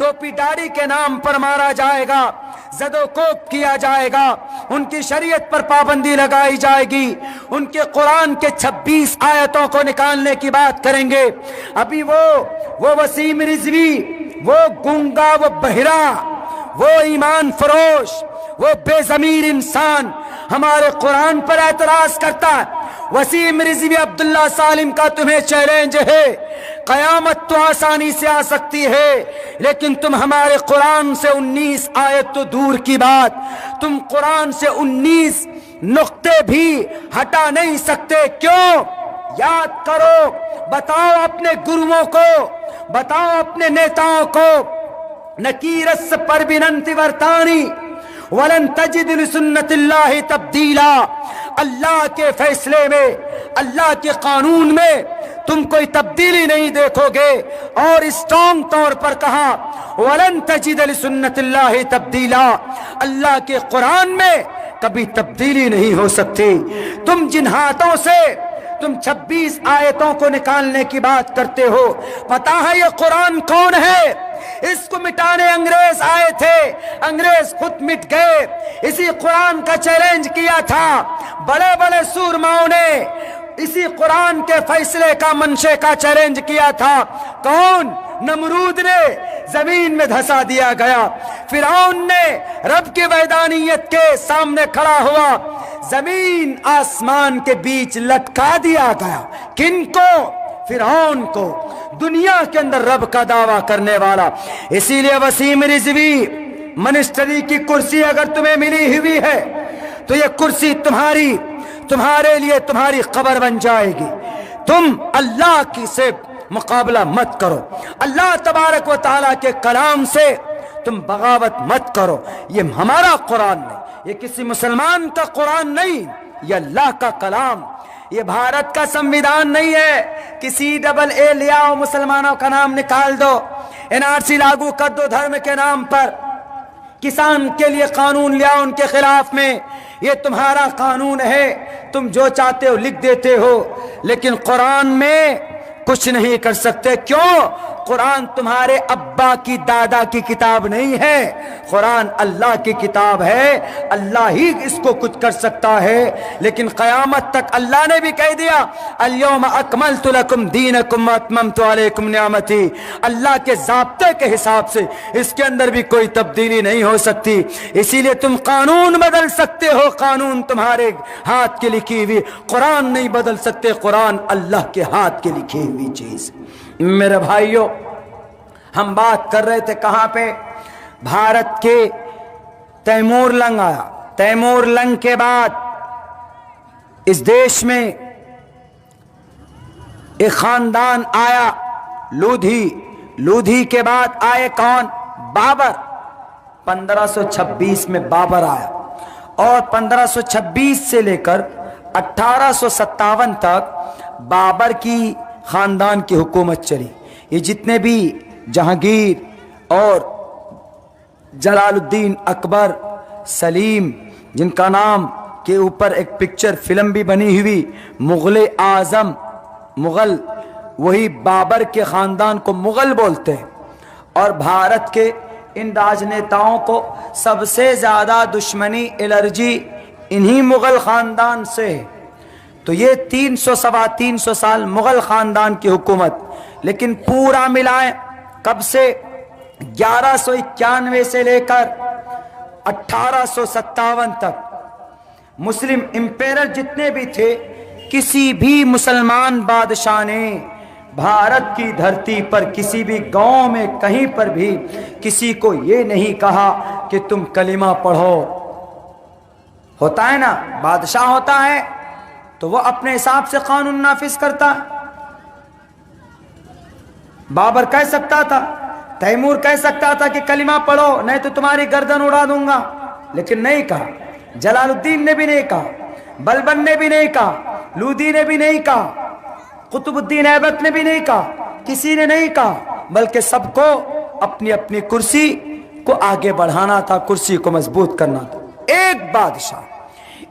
ٹوپی داڑھی کے نام پر مارا جائے گا، زد و کوب کیا جائے گا، ان کی شریعت پر پابندی لگائی جائے گی، ان کے قرآن کے 26 آیتوں کو نکالنے کی بات کریں گے۔ ابھی وہ وسیم رضوی، وہ گونگا، وہ بہرا، وہ ایمان فروش، وہ بے ضمیر انسان ہمارے قرآن پر اعتراض کرتا ہے۔ وسیم رضوی عبداللہ سالم کا تمہیں چیلنج ہے، قیامت تو آسانی سے آ سکتی ہے، لیکن تم ہمارے قرآن سے 19 آیت تو دور کی بات، تم قرآن سے 19 نقطے بھی ہٹا نہیں سکتے، کیوں؟ یاد کرو، بتاؤ اپنے گروؤں کو، بتاؤ اپنے نیتاؤں کو، نکیرس پربننتی ورتانی ولن تجد لسنت اللہ تبدیلا، اللہ کے فیصلے میں، اللہ کے قانون میں تم کوئی تبدیلی نہیں دیکھو گے، اور اسٹرانگ طور پر کہا ولن تجد لسنت اللہ تبدیلا، اللہ کے قرآن میں کبھی تبدیلی نہیں ہو سکتی۔ تم جن ہاتھوں سے تم 26 آیتوں کو نکالنے کی بات کرتے ہو، پتا ہے یہ قرآن کون ہے؟ اس کو مٹانے انگریز آئے تھے، انگریز خود مٹ گئے۔ اسی قرآن کا چیلنج کیا تھا بڑے بڑے سورماؤں نے، اسی قرآن کے فیصلے کا منشے کا چیلنج کیا تھا۔ کون؟ نمرود نے، زمین میں دھسا دیا گیا۔ فرعون نے رب کی وحدانیت کے سامنے کھڑا ہوا، زمین آسمان کے بیچ لٹکا دیا گیا۔ کن کو؟ فرعون کو، دنیا کے اندر رب کا دعویٰ کرنے والا۔ اسی لیے وسیم رضوی، منسٹری کی کرسی اگر تمہیں ملی ہوئی ہے تو یہ کرسی تمہارے لیے تمہاری قبر بن جائے گی۔ تم اللہ کی سے مقابلہ مت کرو، اللہ تبارک و تعالیٰ کے کلام سے تم بغاوت مت کرو۔ یہ ہمارا قرآن نہیں، یہ کسی مسلمان کا قرآن نہیں، یہ اللہ کا کلام، یہ بھارت کا سمویدھان نہیں ہے کسی AA لے آؤ، مسلمانوں کا نام نکال دو، NRC لاگو کر دو دھرم کے نام پر، کسان کے لیے قانون لے آؤ ان کے خلاف میں، یہ تمہارا قانون ہے، تم جو چاہتے ہو لکھ دیتے ہو، لیکن قرآن میں کچھ نہیں کر سکتے۔ کیوں؟ قرآن تمہارے ابا کی دادا کی کتاب نہیں ہے، قرآن اللہ کی کتاب ہے، اللہ ہی اس کو کچھ کر سکتا ہے۔ لیکن قیامت تک اللہ نے بھی کہہ دیا الیوم اکملت لکم دینکم واتممت علیکم نعمتی، اللہ کے ضابطے کے حساب سے اس کے اندر بھی کوئی تبدیلی نہیں ہو سکتی۔ اسی لیے تم قانون بدل سکتے ہو، قانون تمہارے ہاتھ کی لکھی ہوئی، قرآن نہیں بدل سکتے، قرآن اللہ کے ہاتھ کی لکھی ہوئی چیز۔ میرے بھائیوں، ہم بات کر رہے تھے کہاں پہ؟ بھارت کے تیمور لنگ آیا، تیمور لنگ کے بعد اس دیش میں ایک خاندان آیا، لودھی، لودھی کے بعد آئے کون؟ بابر۔ 1526 میں بابر آیا، اور 1526 سے لے کر 1857 تک بابر کی خاندان کی حکومت چلی۔ یہ جتنے بھی جہانگیر اور جلال الدین اکبر، سلیم، جن کا نام کے اوپر ایک پکچر فلم بھی بنی ہوئی، مغل اعظم، مغل، وہی بابر کے خاندان کو مغل بولتے ہیں۔ اور بھارت کے ان راجنیتاؤں کو سب سے زیادہ دشمنی، الرجی انہی مغل خاندان سے ہے۔ تو یہ 300 350 سال مغل خاندان کی حکومت، لیکن پورا ملائیں کب سے؟ 1191 سے لے کر 1857 تک مسلم امپیرر جتنے بھی تھے، کسی بھی مسلمان بادشاہ نے بھارت کی دھرتی پر کسی بھی گاؤں میں کہیں پر بھی کسی کو یہ نہیں کہا کہ تم کلمہ پڑھو۔ ہوتا ہے نا، بادشاہ ہوتا ہے تو وہ اپنے حساب سے قانون نافذ کرتا ہے۔ بابر کہہ سکتا تھا، تیمور کہہ سکتا تھا کہ کلمہ پڑھو نہیں تو تمہاری گردن اڑا دوں گا، لیکن نہیں کہا۔ جلال الدین نے بھی نہیں کہا، بلبن نے بھی نہیں کہا، لودھی نے بھی نہیں کہا، قطب الدین ایبک نے بھی نہیں کہا، کسی نے نہیں کہا، بلکہ سب کو اپنی اپنی کرسی کو آگے بڑھانا تھا، کرسی کو مضبوط کرنا تھا۔ ایک بادشاہ،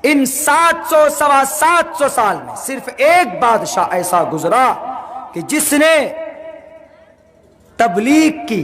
ان 700 سال میں صرف ایک بادشاہ ایسا گزرا کہ جس نے تبلیغ کی،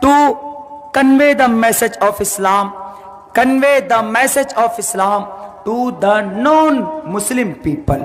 to convey the message of Islam, convey the message of Islam to the non-Muslim people.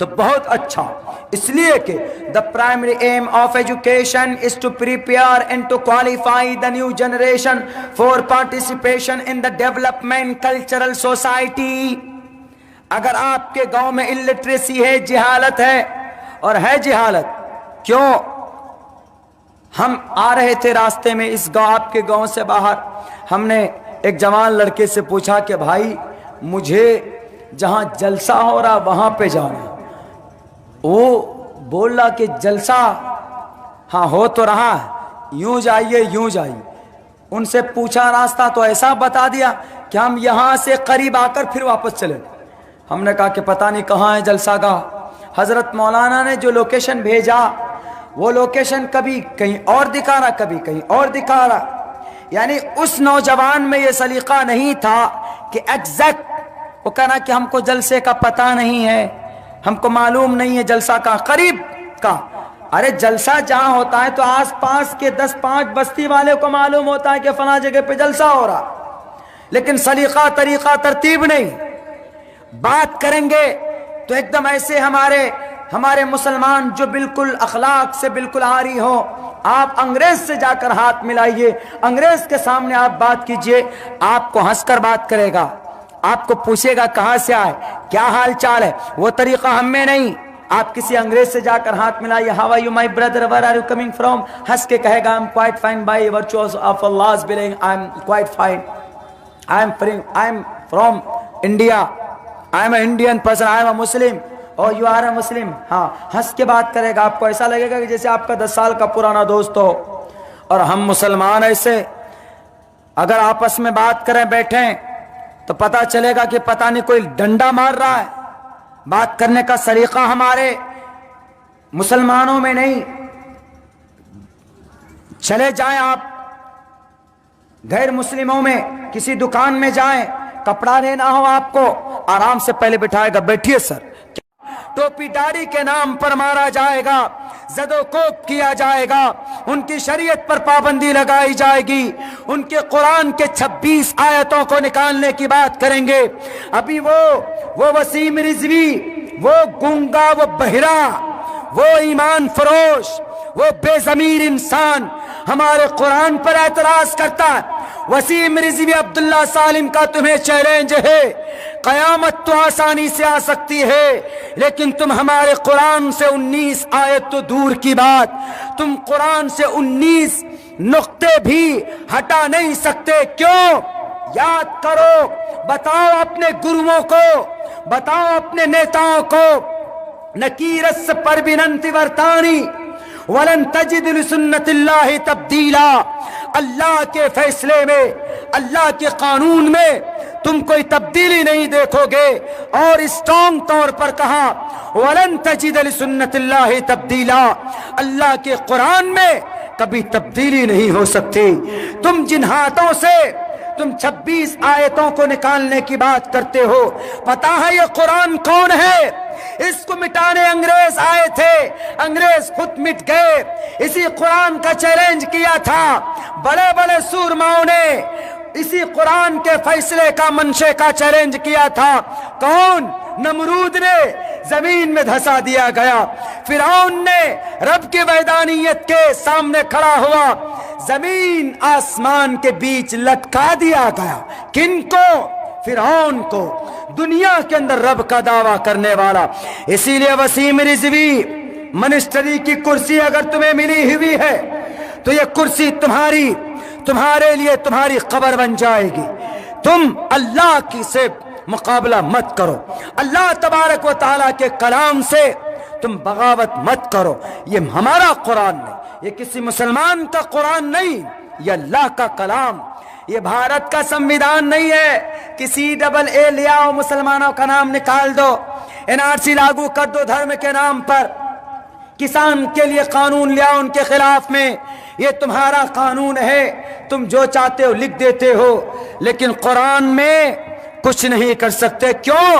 تو بہت اچھا، اس لیے کہ the primary aim of education is to prepare and to qualify the new generation for participation in the development cultural society. اگر آپ کے گاؤں میں illiteracy ہے، جہالت ہے، اور ہے جہالت، کیوں؟ ہم آ رہے تھے راستے میں اس گاؤں، آپ کے گاؤں سے باہر، ہم نے ایک جوان لڑکے سے پوچھا کہ بھائی مجھے جہاں جلسہ ہو رہا وہاں پہ جانا. وہ بول رہا کہ جلسہ ہاں ہو تو رہا ہے، یوں جائیے یوں جائیے. ان سے پوچھا راستہ تو ایسا بتا دیا کہ ہم یہاں سے قریب آ کر پھر واپس چلے. ہم نے کہا کہ پتہ نہیں کہاں ہے جلسہ گاہ. حضرت مولانا نے جو لوکیشن بھیجا وہ لوکیشن کبھی کہیں اور دکھا رہا، کبھی کہیں اور دکھا رہا. یعنی اس نوجوان میں یہ سلیقہ نہیں تھا کہ ایگزیکٹ وہ کہنا کہ ہم کو جلسے کا پتہ نہیں ہے، ہم کو معلوم نہیں ہے جلسہ کا قریب کا. ارے جلسہ جہاں ہوتا ہے تو آس پاس کے 10-5 بستی والے کو معلوم ہوتا ہے کہ فلاں جگہ پہ جلسہ ہو رہا، لیکن سلیقہ طریقہ ترتیب نہیں. بات کریں گے تو ایک دم ایسے ہمارے مسلمان جو بالکل اخلاق سے بالکل عاری ہو. آپ انگریز سے جا کر ہاتھ ملائیے، انگریز کے سامنے آپ بات کیجئے، آپ کو ہنس کر بات کرے گا، آپ کو پوچھے گا کہاں سے آئے، کیا حال چال ہے. وہ طریقہ ہم میں نہیں. آپ کسی انگریز سے جا کر ہاتھ ملائیے، how are you my brother, where are you coming from, ہنس کے کہے گا I am quite fine by virtues of اللہ's willing، I am quite fine, I am from India, I am a Indian person, I am a Muslim, اور you are اے مسلم. ہاں ہنس کے بات کرے گا. آپ کو ایسا لگے گا کہ جیسے آپ کا 10 سال کا پرانا دوست ہو. اور ہم مسلمان ایسے اگر آپس میں بات کریں بیٹھیں تو پتہ چلے گا کہ پتہ نہیں کوئی ڈنڈا مار رہا ہے. بات کرنے کا سلیقہ ہمارے مسلمانوں میں نہیں. چلے جائیں آپ غیر مسلموں میں کسی دکان میں جائیں، کپڑا لینا ہو آپ کو، آرام سے پہلے بٹھائے گا، بیٹھیے سر. ٹوپی داڑھی کے نام پر مارا جائے گا، زد و کوب کیا جائے گا، ان کی شریعت پر پابندی لگائی جائے گی. ان کے قرآن کے 26 آیتوں کو نکالنے کی بات کریں گے. ابھی وہ وسیم رضوی، وہ گونگا، وہ بہرا، وہ ایمان فروش، وہ بے ضمیر انسان ہمارے قرآن پر اعتراض کرتا ہے. وسیم رضوی عبداللہ سالم کا تمہیں چیلنج ہے، قیامت تو آسانی سے آ سکتی ہے لیکن تم ہمارے قرآن سے 19 آیت تو دور کی بات، تم قرآن سے 19 نقطے بھی ہٹا نہیں سکتے. کیوں؟ یاد کرو، بتاؤ اپنے گروؤں کو، بتاؤ اپنے نیتاؤں کو، نکیرس پر بننتی ورتانی ولن تجد لسنت اللہ تبدیلا. اللہ کے فیصلے میں، اللہ کے قانون میں تم کوئی تبدیلی نہیں دیکھو گے. اور اسٹرانگ طور پر کہا ولن تجد لسنت اللہ تبدیلا، اللہ کے قرآن میں کبھی تبدیلی نہیں ہو سکتی. تم جن ہاتھوں سے تم 26 آیتوں کو نکالنے کی بات کرتے ہو، پتا ہے یہ قرآن کون ہے؟ اس کو مٹانے انگریز آئے تھے، انگریز خود مٹ گئے. اسی قرآن کا چیلنج کیا تھا بڑے بڑے سورماؤں نے، اسی قرآن کے فیصلے کا منشے کا چیلنج کیا تھا. کون؟ نمرود نے، زمین میں دھسا دیا گیا. فرعون نے رب کی وحدانیت کے سامنے کھڑا ہوا، زمین آسمان کے بیچ لٹکا دیا گیا. کن کو؟ فرعون کو، دنیا کے اندر رب کا دعویٰ کرنے والا. اسی لیے وسیم رضوی، منسٹری کی کرسی اگر تمہیں ملی ہوئی ہے تو یہ کرسی تمہارے لیے تمہاری قبر بن جائے گی. تم اللہ کی سے مقابلہ مت کرو، اللہ تبارک و تعالیٰ کے کلام سے تم بغاوت مت کرو. یہ ہمارا قرآن نہیں، یہ کسی مسلمان کا قرآن نہیں، یہ اللہ کا کلام. یہ بھارت کا سمویدھان نہیں ہے کہ CAA لے آؤ، مسلمانوں کا نام نکال دو، NRC لاگو کر دو دھرم کے نام پر، کسان کے لیے قانون لے آؤ ان کے خلاف میں. یہ تمہارا قانون ہے، تم جو چاہتے ہو لکھ دیتے ہو، لیکن قرآن میں کچھ نہیں کر سکتے. کیوں؟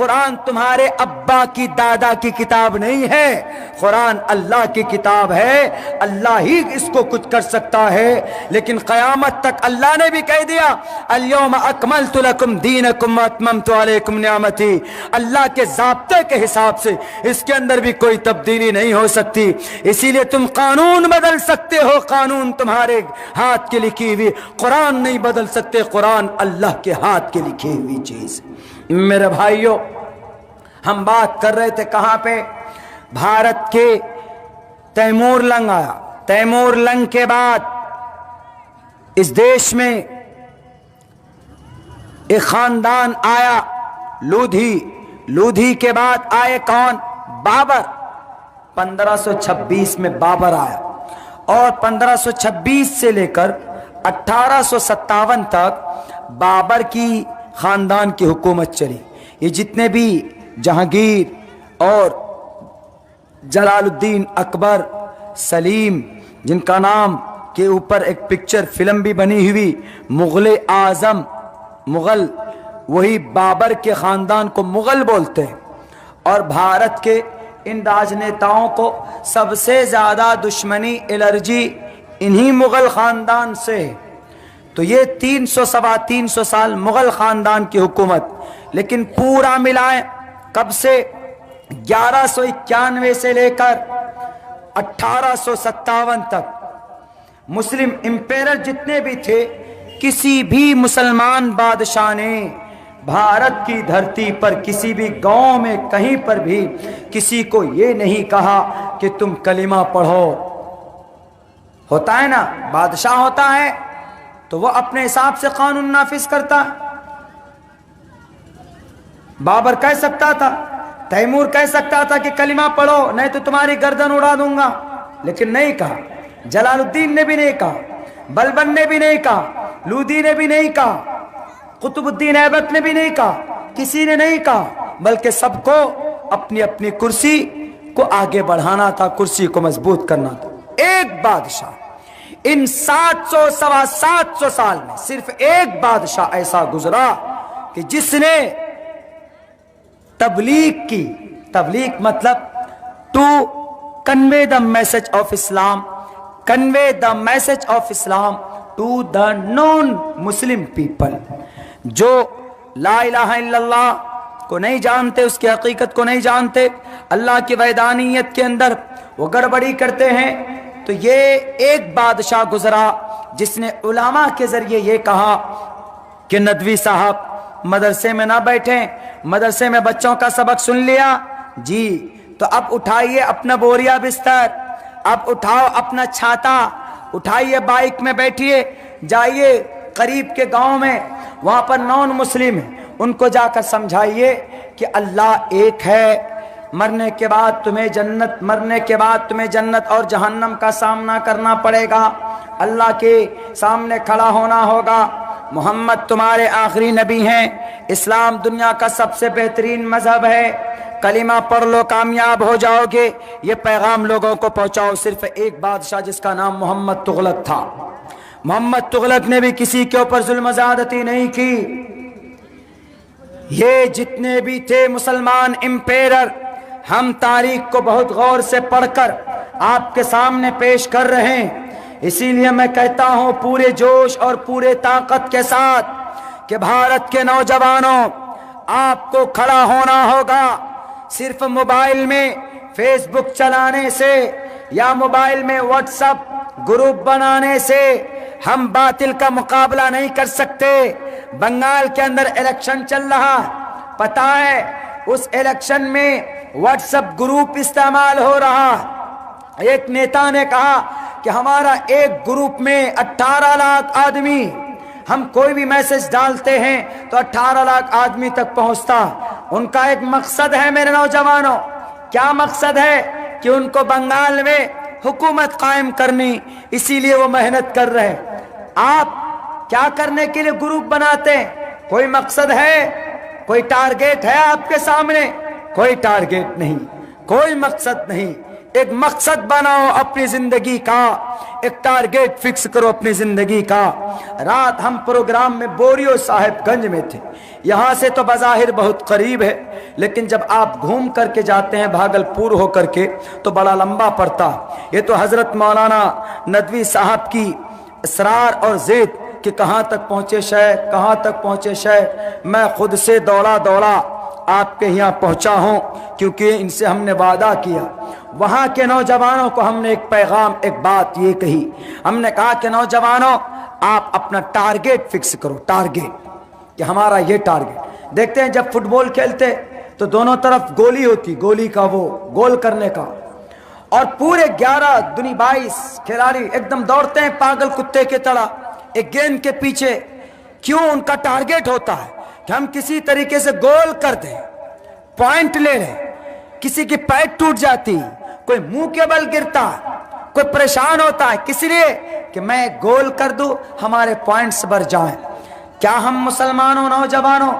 قرآن تمہارے ابا کی دادا کی کتاب نہیں ہے، قرآن اللہ کی کتاب ہے، اللہ ہی اس کو کچھ کر سکتا ہے۔ لیکن قیامت تک اللہ نے بھی کہہ دیا الیوم اکملت لکم دینکم واتممت علیکم نعمتی، اللہ کے ضابطے کے حساب سے اس کے اندر بھی کوئی تبدیلی نہیں ہو سکتی۔ اسی لیے تم قانون بدل سکتے ہو، قانون تمہارے ہاتھ کی لکھی ہوئی، قرآن نہیں بدل سکتے، قرآن اللہ کے ہاتھ کی لکھی ہوئی چیز۔ میرے بھائیوں، ہم بات کر رہے تھے کہاں پہ؟ بھارت کے تیمور لنگ آیا، تیمور لنگ کے بعد اس دیش میں ایک خاندان آیا لودھی، لودھی کے بعد آئے کون؟ بابر۔ 1526 میں بابر آیا اور 1526 سے لے کر 1857 تک بابر کی خاندان کی حکومت چلی۔ یہ جتنے بھی جہانگیر اور جلال الدین اکبر، سلیم، جن کا نام کے اوپر ایک پکچر فلم بھی بنی ہوئی، مغل اعظم، مغل، وہی بابر کے خاندان کو مغل بولتے ہیں۔ اور بھارت کے ان راجنیتاؤں کو سب سے زیادہ دشمنی، الرجی انہی مغل خاندان سے ہے۔ تو یہ 300 سال مغل خاندان کی حکومت، لیکن پورا ملائیں کب سے؟ 1191 سے لے کر 1857 تک مسلم امپیرر جتنے بھی تھے، کسی بھی مسلمان بادشاہ نے بھارت کی دھرتی پر کسی بھی گاؤں میں کہیں پر بھی کسی کو یہ نہیں کہا کہ تم کلمہ پڑھو۔ ہوتا ہے نا، بادشاہ ہوتا ہے تو وہ اپنے حساب سے قانون نافذ کرتا ہے۔ بابر کہہ سکتا تھا، تیمور کہہ سکتا تھا کہ کلمہ پڑھو نہیں تو تمہاری گردن اڑا دوں گا، لیکن نہیں کہا۔ جلال الدین نے بھی نہیں کہا، بلبن نے بھی نہیں کہا، لودھی نے بھی نہیں کہا، قطب الدین ایبک نے بھی نہیں کہا، کسی نے نہیں کہا، بلکہ سب کو اپنی اپنی کرسی کو آگے بڑھانا تھا، کرسی کو مضبوط کرنا تھا۔ ایک بادشاہ، ان 700 سال میں صرف ایک بادشاہ ایسا گزرا کہ جس نے تبلیغ کی، تبلیغ مطلب to convey the message of Islam, convey the message of Islam to the non Muslim people, جو لا الہ الا اللہ کو نہیں جانتے، اس کی حقیقت کو نہیں جانتے، اللہ کی وحدانیت کے اندر وہ گڑبڑی کرتے ہیں۔ تو یہ ایک بادشاہ گزرا جس نے علماء کے ذریعے یہ کہا کہ ندوی صاحب مدرسے میں نہ بیٹھیں، مدرسے میں بچوں کا سبق سن لیا جی، تو اب اٹھائیے اپنا بوریا بستر، اب اٹھاؤ اپنا چھاتا، اٹھائیے بائک میں بیٹھیے، جائیے قریب کے گاؤں میں، وہاں پر نان مسلم ہیں، ان کو جا کر سمجھائیے کہ اللہ ایک ہے، مرنے کے بعد تمہیں جنت، مرنے کے بعد تمہیں جنت اور جہنم کا سامنا کرنا پڑے گا، اللہ کے سامنے کھڑا ہونا ہوگا، محمد تمہارے آخری نبی ہیں، اسلام دنیا کا سب سے بہترین مذہب ہے، کلمہ پڑھ لو کامیاب ہو جاؤ گے، یہ پیغام لوگوں کو پہنچاؤ۔ صرف ایک بادشاہ جس کا نام محمد تغلق تھا، محمد تغلق نے بھی کسی کے اوپر ظلم و زیادتی نہیں کی۔ یہ جتنے بھی تھے مسلمان امپیرر، ہم تاریخ کو بہت غور سے پڑھ کر آپ کے سامنے پیش کر رہے ہیں، اسی لیے میں کہتا ہوں پورے جوش اور پورے طاقت کے ساتھ کہ بھارت کے نوجوانوں، آپ کو کھڑا ہونا ہوگا۔ صرف موبائل میں فیس بک چلانے سے یا موبائل میں واٹس ایپ گروپ بنانے سے ہم باطل کا مقابلہ نہیں کر سکتے۔ بنگال کے اندر الیکشن چل رہا، پتہ ہے اس الیکشن میں واٹس ایپ گروپ استعمال ہو رہا۔ ایک نیتا نے کہا کہ ہمارا ایک گروپ میں 18 لاکھ آدمی، ہم کوئی بھی میسج ڈالتے ہیں تو 18 لاکھ آدمی تک پہنچتا۔ ان کا ایک مقصد ہے میرے نوجوانوں، کیا مقصد ہے؟ کہ ان کو بنگال میں حکومت قائم کرنی، اسی لیے وہ محنت کر رہے۔ آپ کیا کرنے کے لیے گروپ بناتے ہیں؟ کوئی مقصد ہے؟ کوئی ٹارگیٹ ہے آپ کے سامنے؟ کوئی ٹارگیٹ نہیں، کوئی مقصد نہیں، ایک مقصد بناؤ اپنی زندگی کا، ایک ٹارگیٹ فکس کرو اپنی زندگی کا۔ رات ہم پروگرام میں بوریو صاحب گنج میں تھے، یہاں سے تو بظاہر بہت قریب ہے، لیکن جب آپ گھوم کر کے جاتے ہیں بھاگلپور ہو کر کے تو بڑا لمبا پڑتا۔ یہ تو حضرت مولانا ندوی صاحب کی اصرار اور ضد کہ کہاں تک پہنچے شیخ، کہاں تک پہنچے شیخ، میں خود سے دوڑا آپ کے یہاں پہنچا ہوں، کیونکہ ان سے ہم نے وعدہ کیا۔ وہاں کے نوجوانوں کو ہم نے ایک پیغام، ایک بات یہ کہی، ہم نے کہا کہ نوجوانوں آپ اپنا ٹارگیٹ فکس کرو، ٹارگیٹ کہ ہمارا یہ ٹارگیٹ۔ دیکھتے ہیں جب فٹ بال کھیلتے تو دونوں طرف گولی ہوتی، گولی کا وہ گول کرنے کا، اور پورے 22 کھلاڑی ایک دم دوڑتے ہیں پاگل کتے کے طرح ایک گیند کے پیچھے۔ کیوں؟ ان کا ٹارگیٹ ہوتا ہے کہ ہم کسی طریقے سے گول کر دیں، پوائنٹ لے لیں۔ کسی کی پیٹ ٹوٹ جاتی، کوئی منہ کے بل گرتا، کوئی پریشان ہوتا ہے، کس لیے کہ میں گول کر دوں، ہمارے پوائنٹس بڑھ جائیں۔ کیا ہم مسلمانوں نوجوانوں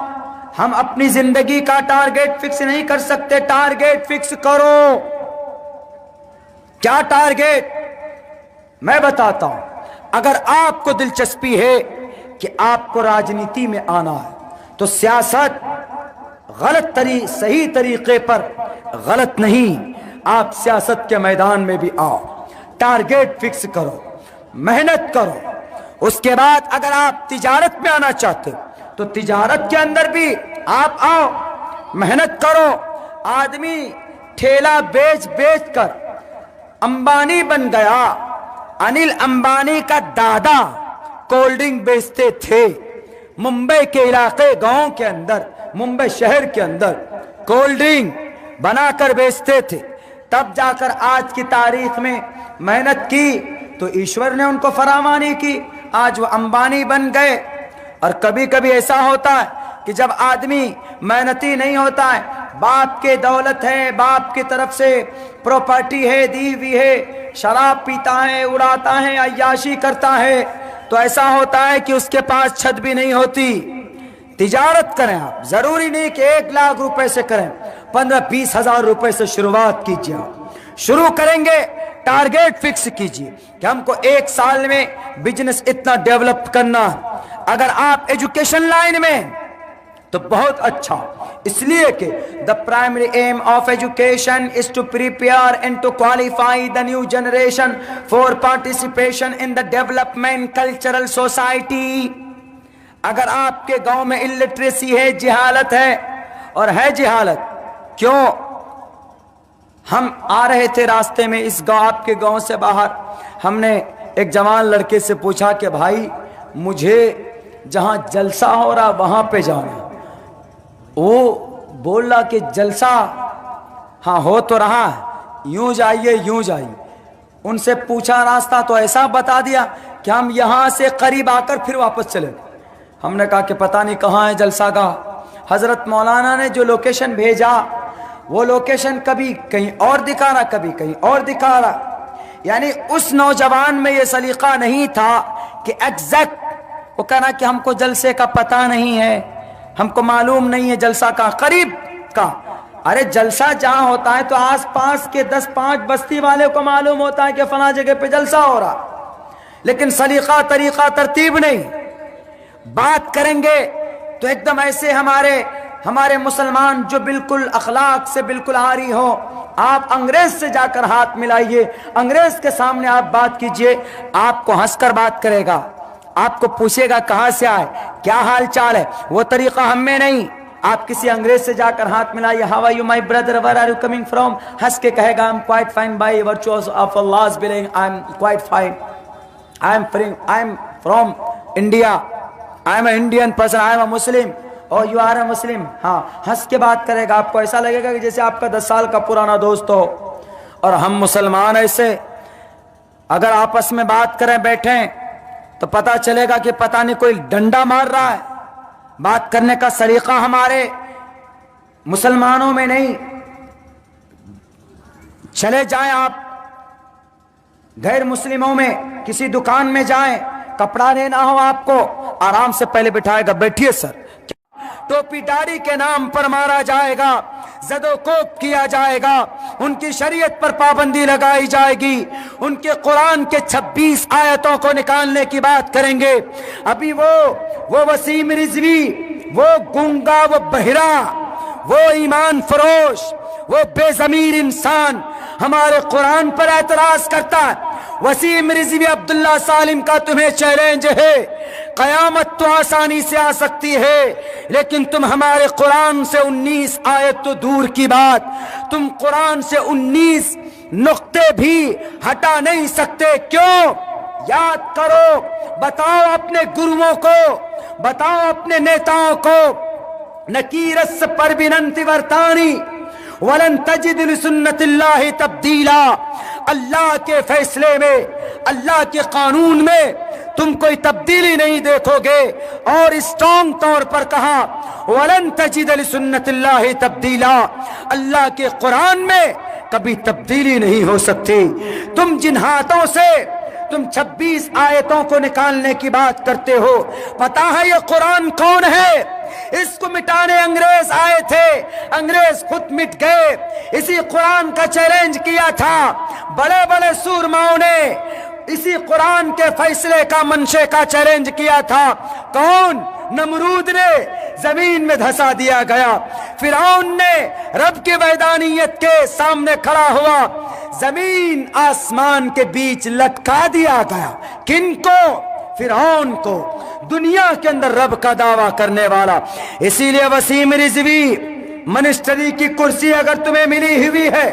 ہم اپنی زندگی کا ٹارگیٹ فکس نہیں کر سکتے؟ ٹارگیٹ فکس کرو۔ کیا ٹارگیٹ؟ میں بتاتا ہوں۔ اگر آپ کو دلچسپی ہے کہ آپ کو راجنیتی میں آنا ہے تو سیاست صحیح طریقے پر غلط نہیں، آپ سیاست کے میدان میں بھی آؤ، ٹارگیٹ فکس کرو، محنت کرو۔ اس کے بعد اگر آپ تجارت میں آنا چاہتے تو تجارت کے اندر بھی آپ آؤ، محنت کرو۔ آدمی ٹھیلا بیچ کر امبانی بن گیا۔ انل امبانی کا دادا کولڈ ڈرنک بیچتے تھے ممبئی کے علاقے، گاؤں کے اندر، ممبئی شہر کے اندر کولڈ ڈرنک بنا کر بیچتے تھے۔ تب جا کر آج کی تاریخ میں محنت کی تو ایشور نے ان کو فراوانی کی، آج وہ امبانی بن گئے۔ اور کبھی کبھی ایسا ہوتا ہے کہ جب آدمی محنتی نہیں ہوتا ہے، باپ کے دولت ہے، باپ کی طرف سے پراپرٹی ہے، دی ہوئی ہے، شراب پیتا ہے، اڑاتا ہے، عیاشی کرتا ہے، تو ایسا ہوتا ہے کہ اس کے پاس چھت بھی نہیں ہوتی۔ تجارت کریں آپ، ضروری نہیں کہ 1 لاکھ روپے سے کریں، 15-20 ہزار روپے سے شروعات کیجیے۔ شروع کریں گے، ٹارگیٹ فکس کیجیے کہ ہم کو 1 سال میں بزنس اتنا ڈیولپ کرنا۔ اگر آپ ایجوکیشن لائن میں تو بہت اچھا، اس لیے کہ the primary aim of education is to prepare and to qualify the new generation for participation in the development cultural society۔ اگر آپ کے گاؤں میں illiteracy ہے، جہالت ہے، اور ہے جہالت، کیوں؟ ہم آ رہے تھے راستے میں اس گاؤں، آپ کے گاؤں سے باہر، ہم نے ایک جوان لڑکے سے پوچھا کہ بھائی مجھے جہاں جلسہ ہو رہا وہاں پہ جانا۔ وہ بول رہا کہ جلسہ ہاں ہو تو رہا ہے، یوں جائیے یوں جائیے۔ ان سے پوچھا راستہ تو ایسا بتا دیا کہ ہم یہاں سے قریب آ کر پھر واپس چلے گئے۔ ہم نے کہا کہ پتہ نہیں کہاں ہے جلسہ گاہ۔ حضرت مولانا نے جو لوکیشن بھیجا وہ لوکیشن کبھی کہیں اور دکھا رہا، کبھی کہیں اور دکھا رہا، یعنی اس نوجوان میں یہ سلیقہ نہیں تھا کہ ایگزیکٹ وہ کہنا کہ ہم کو جلسے کا پتہ نہیں ہے، ہم کو معلوم نہیں ہے جلسہ کا قریب کا۔ ارے جلسہ جہاں ہوتا ہے تو آس پاس کے 10-5 بستی والے کو معلوم ہوتا ہے کہ فلاں جگہ پہ جلسہ ہو رہا، لیکن سلیقہ طریقہ ترتیب نہیں۔ بات کریں گے تو ایک دم ایسے ہمارے مسلمان جو بالکل اخلاق سے بالکل عاری ہو، آپ انگریز سے جا کر ہاتھ ملائیے، انگریز کے سامنے آپ بات کیجئے، آپ کو ہنس کر بات کرے گا، آپ کو پوچھے گا کہاں سے آئے، کیا حال چال ہے۔ وہ طریقہ ہم میں نہیں۔ آپ کسی انگریز سے جا کر ہاتھ ملائیے، how are you my brother, where are you coming from, ہنس کے کہے گا I am quite fine by virtues of Allah's willing، I am quite fine, I am from India, I am a Indian person, I am a Muslim, اور you are اے مسلم۔ ہاں ہنس کے بات کرے گا، آپ کو ایسا لگے گا کہ جیسے آپ کا 10 سال کا پرانا دوست ہو۔ اور ہم مسلمان ایسے اگر آپس میں بات کریں بیٹھیں تو پتہ چلے گا کہ پتہ نہیں کوئی ڈنڈا مار رہا ہے۔ بات کرنے کا سلیقہ ہمارے مسلمانوں میں نہیں۔ چلے جائیں آپ غیر مسلموں میں کسی دکان میں جائیں، کپڑا لینا ہو آپ کو، آرام سے پہلے بٹھائے گا، بیٹھیے سر، ٹوپی داڑھی کے نام پر مارا جائے گا، زد و کوب کیا جائے گا، ان کی شریعت پر پابندی لگائی جائے گی، ان کے قرآن کے 26 آیتوں کو نکالنے کی بات کریں گے۔ ابھی وہ وسیم رضوی، وہ گونگا، وہ بہرا، وہ ایمان فروش، وہ بے ضمیر انسان ہمارے قرآن پر اعتراض کرتا ہے۔ وسیم رضوی عبداللہ سالم کا تمہیں چیلنج ہے، قیامت تو آسانی سے آ سکتی ہے، لیکن تم ہمارے قرآن سے 19 آیت تو دور کی بات، تم قرآن سے 19 نقطے بھی ہٹا نہیں سکتے، کیوں؟ یاد کرو، بتاؤ اپنے گروؤں کو، بتاؤ اپنے نیتاؤں کو، نکیرس پربننتی ورتانی ولن تجد لسنت اللہ تبدیلا، اللہ کے فیصلے میں، اللہ کے قانون میں تم کوئی تبدیلی نہیں دیکھو گے، اور اسٹرانگ طور پر کہا ولن تجد لسنت اللہ تبدیلا، اللہ کے قرآن میں کبھی تبدیلی نہیں ہو سکتی۔ تم جن ہاتھوں سے تم 26 آیتوں کو نکالنے کی بات کرتے ہو، پتا ہے یہ قرآن کون ہے؟ اس کو مٹانے انگریز آئے تھے، انگریز خود مٹ گئے۔ اسی قرآن کا چیلنج کیا تھا بڑے بڑے سورماؤں نے، اسی قرآن کے فیصلے کا منشے کا چیلنج کیا تھا۔ کون؟ نمرود نے، زمین میں دھسا دیا گیا۔ فرعون نے رب کی وحدانیت کے سامنے کھڑا ہوا، زمین آسمان کے بیچ لٹکا دیا گیا۔ کن کو؟ فرعون کو، دنیا کے اندر رب کا دعویٰ کرنے والا۔ اسی لیے وسیم رضوی، منسٹری کی کرسی اگر تمہیں ملی ہوئی ہے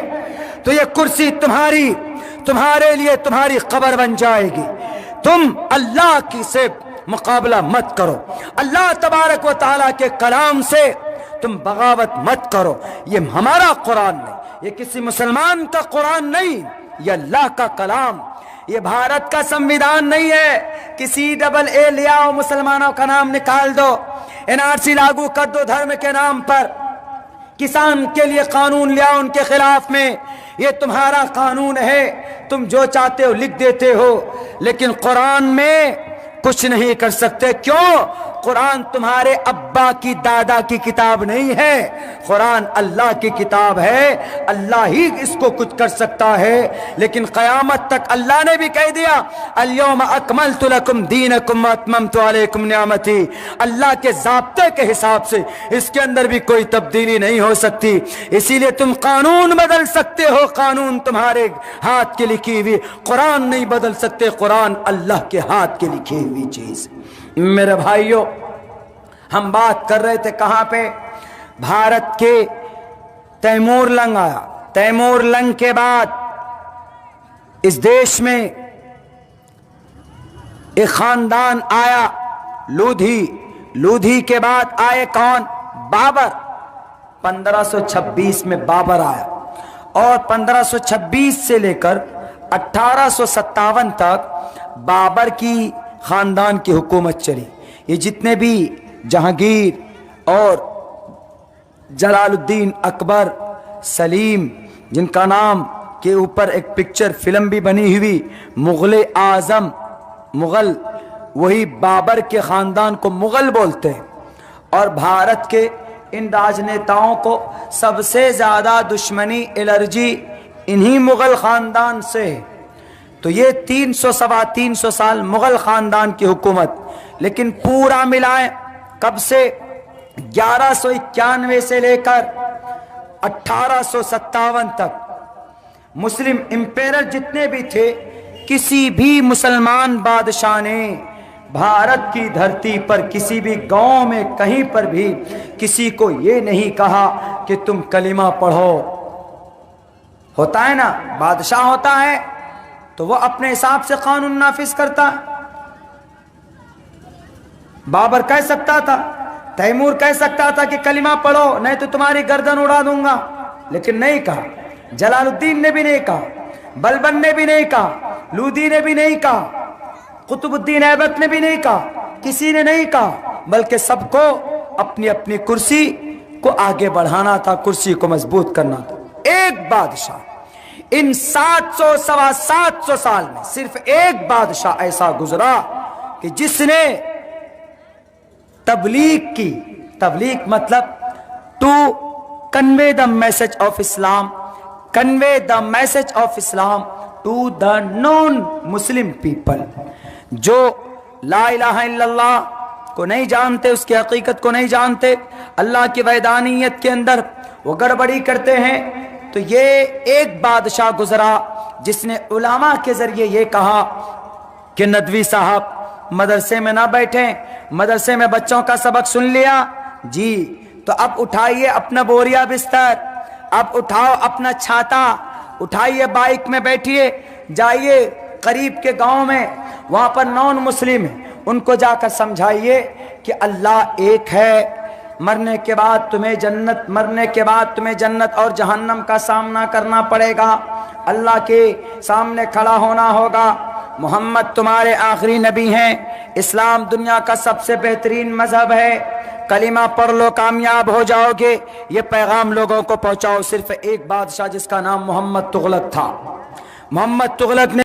تو یہ کرسی تمہارے لیے تمہاری قبر بن جائے گی۔ تم اللہ کی سے مقابلہ مت کرو، اللہ تبارک و تعالیٰ کے کلام سے تم بغاوت مت کرو۔ یہ ہمارا قرآن نہیں، یہ کسی مسلمان کا قرآن نہیں، یہ اللہ کا کلام، یہ بھارت کا سمویدھان نہیں ہے کہ CAA لے آؤ، مسلمانوں کا نام نکال دو، NRC لاگو کر دو دھرم کے نام پر، کسان کے لیے قانون لے آؤ ان کے خلاف میں۔ یہ تمہارا قانون ہے، تم جو چاہتے ہو لکھ دیتے ہو، لیکن قرآن میں کچھ نہیں کر سکتے۔ کیوں؟ قرآن تمہارے ابا کی دادا کی کتاب نہیں ہے، قرآن اللہ کی کتاب ہے، اللہ ہی اس کو کچھ کر سکتا ہے۔ لیکن قیامت تک اللہ نے بھی کہہ دیا الیوم اکملت لکم دینکم واتممت علیکم نعمتی، اللہ کے ضابطے کے حساب سے اس کے اندر بھی کوئی تبدیلی نہیں ہو سکتی۔ اسی لیے تم قانون بدل سکتے ہو، قانون تمہارے ہاتھ کی لکھی ہوئی، قرآن نہیں بدل سکتے، قرآن اللہ کے ہاتھ کی لکھی ہوئی چیز۔ میرے بھائیوں، ہم بات کر رہے تھے کہاں پہ؟ بھارت کے تیمور لنگ آیا، تیمور لنگ کے بعد اس دیش میں ایک خاندان آیا، لودھی، لودھی کے بعد آئے کون؟ بابر۔ 1526 میں بابر آیا، اور 1526 سے لے کر 1857 تک بابر کی خاندان کی حکومت چلی۔ یہ جتنے بھی جہانگیر اور جلال الدین اکبر، سلیم، جن کا نام کے اوپر ایک پکچر فلم بھی بنی ہوئی، مغل اعظم، مغل، وہی بابر کے خاندان کو مغل بولتے ہیں۔ اور بھارت کے ان راجنیتاؤں کو سب سے زیادہ دشمنی، الرجی انہی مغل خاندان سے ہے۔ تو یہ 300 سال مغل خاندان کی حکومت، لیکن پورا ملائیں کب سے؟ 1191 سے لے کر 1857 تک مسلم امپیرر جتنے بھی تھے، کسی بھی مسلمان بادشاہ نے بھارت کی دھرتی پر کسی بھی گاؤں میں کہیں پر بھی کسی کو یہ نہیں کہا کہ تم کلمہ پڑھو۔ ہوتا ہے نا، بادشاہ ہوتا ہے تو وہ اپنے حساب سے قانون نافذ کرتا ہے۔ بابر کہہ سکتا تھا، تیمور کہہ سکتا تھا کہ کلمہ پڑھو نہیں تو تمہاری گردن اڑا دوں گا، لیکن نہیں کہا۔ جلال الدین نے بھی نہیں کہا، بلبن نے بھی نہیں کہا، لودھی نے بھی نہیں کہا، قطب الدین ایبک نے بھی نہیں کہا، کسی نے نہیں کہا، بلکہ سب کو اپنی اپنی کرسی کو آگے بڑھانا تھا، کرسی کو مضبوط کرنا تھا۔ ایک بادشاہ، ان 700 سال میں صرف ایک بادشاہ ایسا گزرا کہ جس نے تبلیغ کی، تبلیغ مطلب to convey the message of Islam convey the message of Islam to the non-Muslim people. جو لا الہ الا اللہ کو نہیں جانتے, اس کی حقیقت کو نہیں جانتے, اللہ کی وحدانیت کے اندر وہ گڑبڑی کرتے ہیں. تو یہ ایک بادشاہ گزرا جس نے علماء کے ذریعے یہ کہا کہ ندوی صاحب مدرسے میں نہ بیٹھیں, مدرسے میں بچوں کا سبق سن لیا جی, تو اب اٹھائیے اپنا بوریا بستر, اب اٹھاؤ اپنا چھاتا, اٹھائیے بائک میں بیٹھیے, جائیے قریب کے گاؤں میں, وہاں پر نان مسلم ہیں, ان کو جا کر سمجھائیے کہ اللہ ایک ہے, مرنے کے بعد تمہیں جنت اور جہنم کا سامنا کرنا پڑے گا, اللہ کے سامنے کھڑا ہونا ہوگا, محمد تمہارے آخری نبی ہیں, اسلام دنیا کا سب سے بہترین مذہب ہے, کلمہ پڑھ لو کامیاب ہو جاؤ گے. یہ پیغام لوگوں کو پہنچاؤ. صرف ایک بادشاہ جس کا نام محمد تغلق تھا, محمد تغلق نے